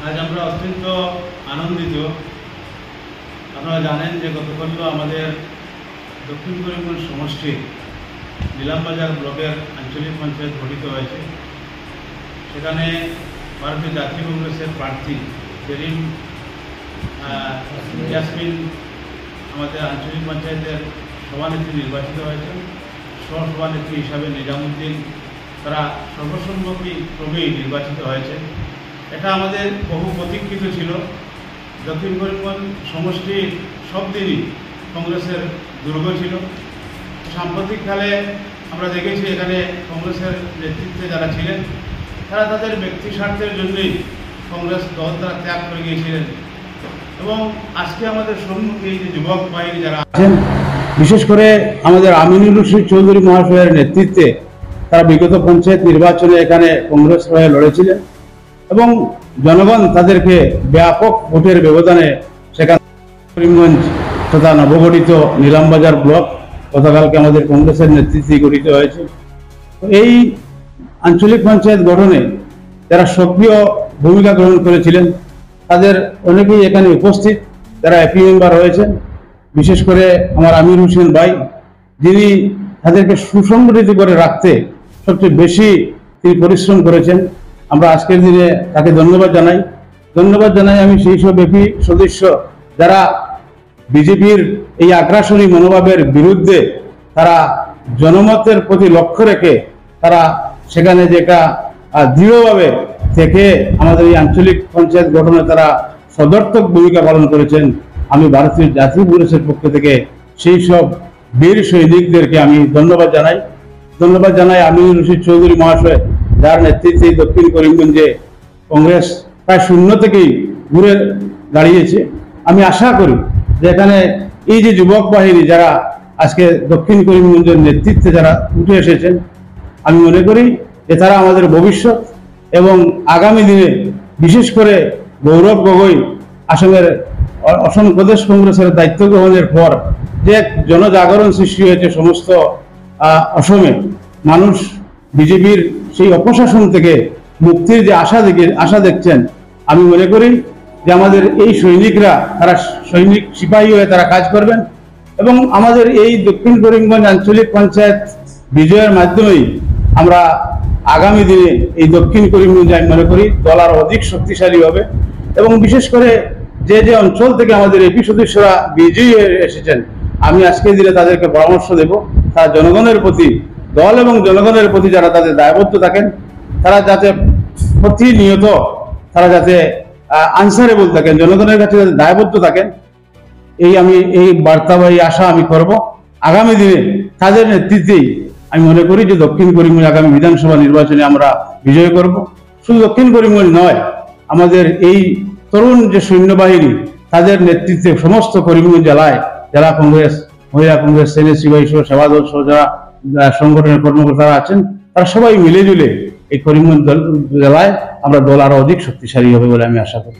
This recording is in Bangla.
আজ আমরা অত্যন্ত আনন্দিত। আপনারা জানেন যে গতকাল আমাদের দক্ষিণ করিমগঞ্জ সমষ্টির নিলামবাজার ব্লকের আঞ্চলিক পঞ্চায়েত গঠিত হয়েছে। সেখানে ভারতীয় জাতীয় কংগ্রেসের প্রার্থী জেরিন ইয়াসমিন আমাদের আঞ্চলিক পঞ্চায়েতের সভানেত্রী নির্বাচিত হয়েছেন। সহসভানেত্রী হিসাবে নিজামুদ্দিন তারা সর্বসম্মতিক্রমেই নির্বাচিত হয়েছে। এটা আমাদের বহু প্রতীক্ষিত ছিল। দক্ষিণ করিমগঞ্জ সমষ্টি সব দিনই কংগ্রেসের দুর্গ ছিল। সাম্প্রতিককালে আমরা দেখেছি এখানে কংগ্রেসের নেতৃত্বে যারা ছিলেন তারা তাদের ব্যক্তি স্বার্থের জন্যই কংগ্রেস দল তারা ত্যাগ করে গিয়েছিলেন। এবং আজকে আমাদের সম্মুখে এই যে যুবক বাহিনী যারা আছেন, বিশেষ করে আমাদের আমিনুল রশিদ চৌধুরী মহাশয়ের নেতৃত্বে তারা বিগত পঞ্চায়েত নির্বাচনে এখানে কংগ্রেস হয়ে লড়েছিলেন এবং জনগণ তাদেরকে ব্যাপক ভোটের ব্যবধানে সেখানে করিমগঞ্জ তথা নবগঠিত নিলামবাজার ব্লক গতকালকে আমাদের কংগ্রেসের নেতৃত্বে গঠিত হয়েছে। এই আঞ্চলিক পঞ্চায়েত গঠনে যারা সক্রিয় ভূমিকা গ্রহণ করেছিলেন তাদের অনেকেই এখানে উপস্থিত, যারা এপি মেম্বার হয়েছেন। বিশেষ করে আমার আমির হোসেন ভাই, যিনি তাদেরকে সুসংগঠিত করে রাখতে সবচেয়ে বেশি তিনি পরিশ্রম করেছেন। আমরা আজকের দিনে তাকে ধন্যবাদ জানাই। আমি সেই সব এপি সদস্য যারা বিজেপির এই আগ্রাসনী মনোভাবের বিরুদ্ধে তারা জনমতের প্রতি লক্ষ্য রেখে তারা সেখানে যেটা দৃঢ়ভাবে থেকে আমাদের এই আঞ্চলিক পঞ্চায়েত গঠনে তারা সদর্থক ভূমিকা পালন করেছেন। আমি ভারতীয় জাতীয় কংগ্রেসের পক্ষ থেকে সেই সব বীর সৈনিকদেরকে আমি ধন্যবাদ জানাই। আমিনুল রশিদ চৌধুরী মহাশয়, যার নেতৃত্বে দক্ষিণ করিমগঞ্জে কংগ্রেস প্রায় শূন্য থেকেই ঘুরে দাঁড়িয়েছে। আমি আশা করি যে এখানে এই যে যুবক বাহিনী যারা আজকে দক্ষিণ করিমগঞ্জের নেতৃত্বে যারা উঠে এসেছেন, আমি মনে করি যে তারা আমাদের ভবিষ্যৎ এবং আগামী দিনে বিশেষ করে গৌরব গগৈ আসামের অসম প্রদেশ কংগ্রেসের দায়িত্ব গ্রহণের পর যে এক জনজাগরণ সৃষ্টি হয়েছে সমস্ত অসমে, মানুষ বিজেপির সেই অপশাসন থেকে মুক্তির যে আশা দেখছেন। আমি মনে করি যে আমাদের এই সৈনিকরা তারা সৈনিক সিপাহী হয়ে তারা কাজ করবেন এবং আমাদের এই দক্ষিণ করিমগঞ্জ আঞ্চলিক পঞ্চায়েত বিজয়ের মাধ্যমেই আমরা আগামী দিনে এই দক্ষিণ করিমগঞ্জ আমি মনে করি দল আরো অধিক শক্তিশালী হবে। এবং বিশেষ করে যে যে অঞ্চল থেকে আমাদের এপি সদস্যরা বিজয়ী হয়ে এসেছেন, আমি আজকের দিনে তাদেরকে পরামর্শ দেব তারা জনগণের প্রতি, দল এবং জনগণের প্রতি যারা তাদের দায়বদ্ধ থাকেন, তারা যাতে প্রতিনিয়ত তারা যাতে আনসারেবল থাকেন, জনগণের কাছে যাতে দায়বদ্ধ থাকেন, এই বার্তা বা এই আশা আমি করব। আগামী দিনে তাদের নেতৃত্বেই আমি মনে করি যে দক্ষিণ করিমগঞ্জ আগামী বিধানসভা নির্বাচনে আমরা বিজয় করব। শুধু দক্ষিণ করিমগঞ্জ নয়, আমাদের এই তরুণ যে সৈন্যবাহিনী তাদের নেতৃত্বে সমস্ত করিমগঞ্জ জেলায় জেলা কংগ্রেস, মহিলা কংগ্রেস, সেনেসিবাহী সহ সেবাদল সহ যারা সংগঠনের কর্মকর্তারা আছেন, তারা সবাই মিলে জুলে এই করিমগঞ্জ জেলায় আমরা দল আরো অধিক শক্তিশালী হবে বলে আমি আশা করি।